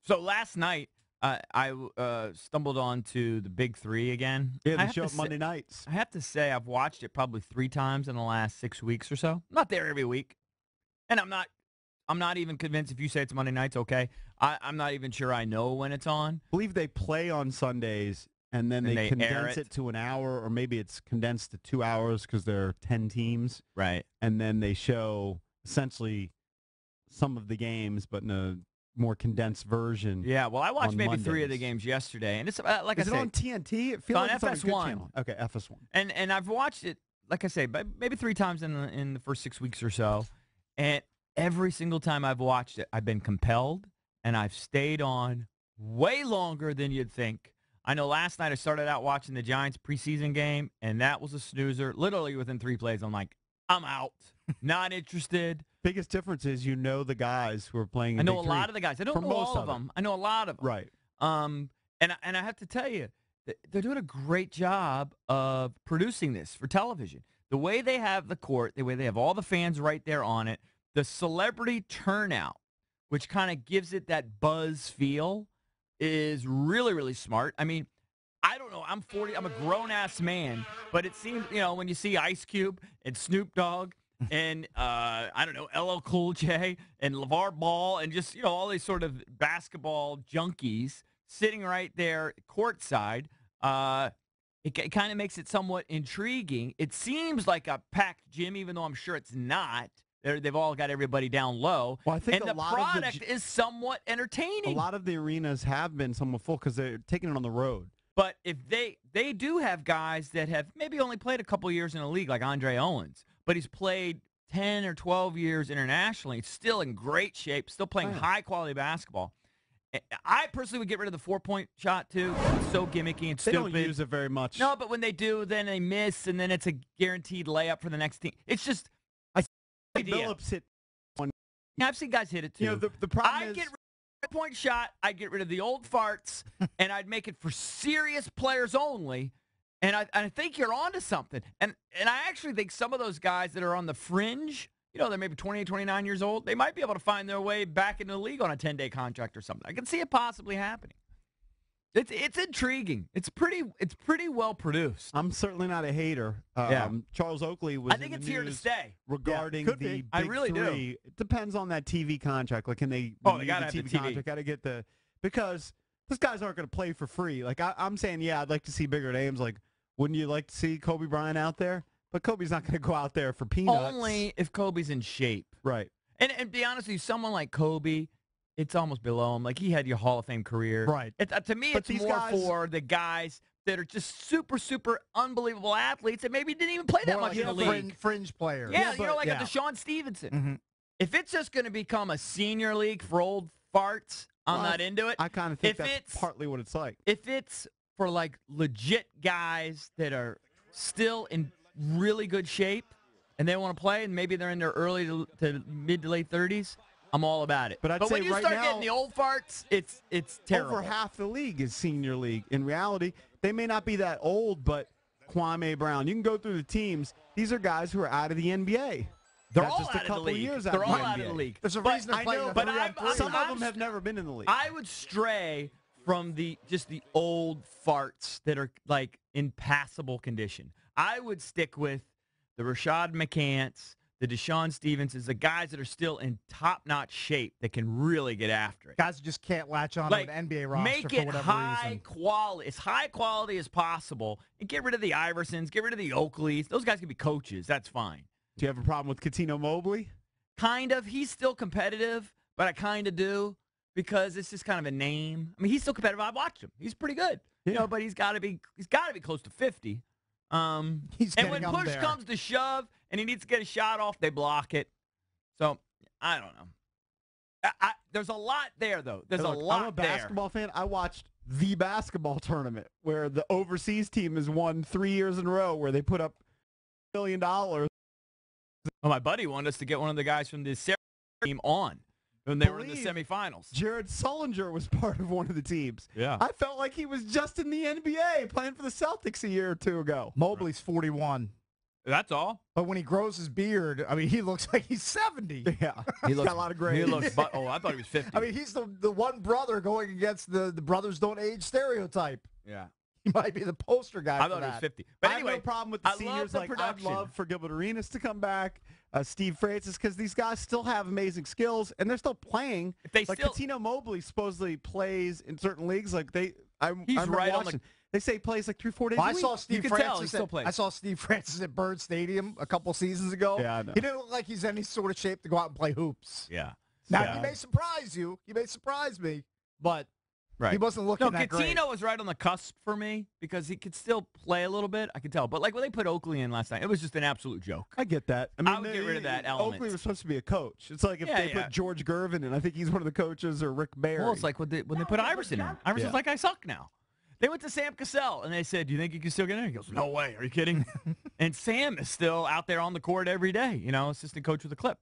So last night, I stumbled onto the Big Three again. Yeah, I they have show to up say- Monday nights. I have to say, I've watched it probably 3 times in the last 6 weeks or so. I'm not there every week, and I'm not even convinced if you say it's Monday nights. Okay, I'm not even sure I know when it's on. I believe they play on Sundays, and then And they air condense it. it to an hour, or maybe it's condensed to 2 hours because there are 10 teams. Right. And then they show essentially some of the games, but in a more condensed version. Yeah. Well, I watched on maybe 3 of the Mondays. games yesterday, and it's like Is I it say, on TNT? It feels on like it's on a good FS1. channel. Okay, FS1. and I've watched it, like I say, maybe 3 times in the first 6 weeks or so, and every single time I've watched it, I've been compelled, and I've stayed on way longer than you'd think. I know last night I started out watching the Giants preseason game, and that was a snoozer. Literally within 3 plays, I'm like, I'm out, not interested. Biggest difference is you know the guys who are playing. I know a lot of the guys. I don't For know most all of of them. them. I know a lot of them. Right. And I have to tell you, they're doing a great job of producing this for television. The way they have the court, the way they have all the fans right there on it, the celebrity turnout, which kind of gives it that buzz feel, is really, really smart. I mean, I don't know. I'm 40. I'm a grown-ass man, but it seems, when you see Ice Cube and Snoop Dogg and, I don't know, LL Cool J and LeVar Ball and just, all these sort of basketball junkies sitting right there courtside, it kind of makes it somewhat intriguing. It seems like a packed gym, even though I'm sure it's not. They've all got everybody down low. Well, I think and a the lot of the product is somewhat entertaining. A lot of the arenas have been somewhat full because they're taking it on the road. But if they do have guys that have maybe only played a couple years in a league, like Andre Owens, but he's played 10 or 12 years internationally, still in great shape, still playing high-quality basketball. I personally would get rid of the 4-point shot, too. It's so gimmicky and They stupid. don't use it very much. No, but when they do, then they miss, and then it's a guaranteed layup for the next team. It's just idea. Phillips hit one. Yeah, I've seen guys hit it, too. The problem I'd is get rid of the 4-point shot. I'd get rid of the old farts, and I'd make it for serious players only. And I think you're onto something. And I actually think some of those guys that are on the fringe, they're maybe 28, 29 years old, they might be able to find their way back into the league on a 10-day contract or something. I can see it possibly happening. It's intriguing. It's pretty well produced. I'm certainly not a hater. Charles Oakley was. I think in it's the here to news stay. regarding could the be. Big I really do. Three. It depends on that TV contract. Like, can they? They gotta have the TV contract. Got to get the because those guys aren't going to play for free. Like I'm saying, I'd like to see bigger names. Like, wouldn't you like to see Kobe Bryant out there? But Kobe's not going to go out there for peanuts. Only if Kobe's in shape. Right. And be honest with you, someone like Kobe, it's almost below him. Like, he had your Hall of Fame career. Right. To me, But it's more for the guys that are just super, super unbelievable athletes that maybe didn't even play that much in the league. Fringe player. Yeah, like a Deshaun Stevenson. Mm-hmm. If it's just going to become a senior league for old farts, I'm not into it. I kind of think that's partly what it's like. If it's for, like, legit guys that are still in really good shape and they want to play and maybe they're in their early to mid to late 30s, I'm all about it. But I'd say when you right start now, getting the old farts, it's terrible. Over half the league is senior league. In reality, they may not be that old, but Kwame Brown, you can go through the teams. These are guys who are out of the NBA. They're Not all just a out of couple the league. years They're all the out of the NBA. league. There's a But reason they're I playing know, a but 3-on-3. Some of them have never been in the league. I would stray from the old farts that are like in passable condition. I would stick with the Rashad McCants, the Deshaun Stevensons, the guys that are still in top-notch shape that can really get after it. Guys who just can't latch on Like, to an NBA roster make for it whatever high reason. quality, as high quality as possible, and get rid of the Iversons, get rid of the Oakleys. Those guys can be coaches. That's fine. Do you have a problem with Katino Mobley? Kind of. He's still competitive, but I kind of do because it's just kind of a name. I mean, he's still competitive. I watched him. He's pretty good. Yeah. But he's got to be close to 50. He's And getting when up push there. comes to shove and he needs to get a shot off, they block it. So, I don't know. There's a lot there, though. There's Look, a lot I'm a basketball fan. I watched the basketball tournament where the overseas team has won 3 years in a row where they put up $1 million. Well, my buddy wanted us to get one of the guys from the Sarah team on when they were in the semifinals. Jared Sullinger was part of one of the teams. Yeah. I felt like he was just in the NBA playing for the Celtics a year or two ago. Mobley's 41. That's all. But when he grows his beard, I mean, he looks like he's 70. Yeah, He he's looks got a lot of gray. He looks. I thought he was 50. I mean, he's the one brother going against the brothers don't age stereotype. yeah. He might be the poster guy. I for thought he was that. 50. But I anyway, have no problem with the I love seniors. the Like, I'd production. love for Gilbert Arenas to come back, Steve Francis, because these guys still have amazing skills, and they're still playing. If they like still- Coutinho Mobley supposedly plays in certain leagues. Like He's I'm right on the- watching. They say he plays like 3-4 days Well, a I week. saw Steve can tell he Francis. still plays. I saw Steve Francis at Bird Stadium a couple seasons ago. Yeah, I know. He didn't look like he's in any sort of shape to go out and play hoops. Yeah. Now Yeah. he may surprise you. He may surprise me, but Right. he wasn't looking No, that great. Coutinho was right on the cusp for me because he could still play a little bit. I could tell. But like when they put Oakley in last night, it was just an absolute joke. I get that. I mean, would get rid of that element. Oakley was supposed to be a coach. It's like if Yeah, they yeah. put George Gervin in. I think he's one of the coaches, or Rick Barry. Well, it's like when they put Iverson in. Iverson's Yeah. like, I suck now. They went to Sam Cassell, and they said, do you think you can still get in? He goes, no way. Are you kidding? And Sam is still out there on the court every day, assistant coach with the Clips.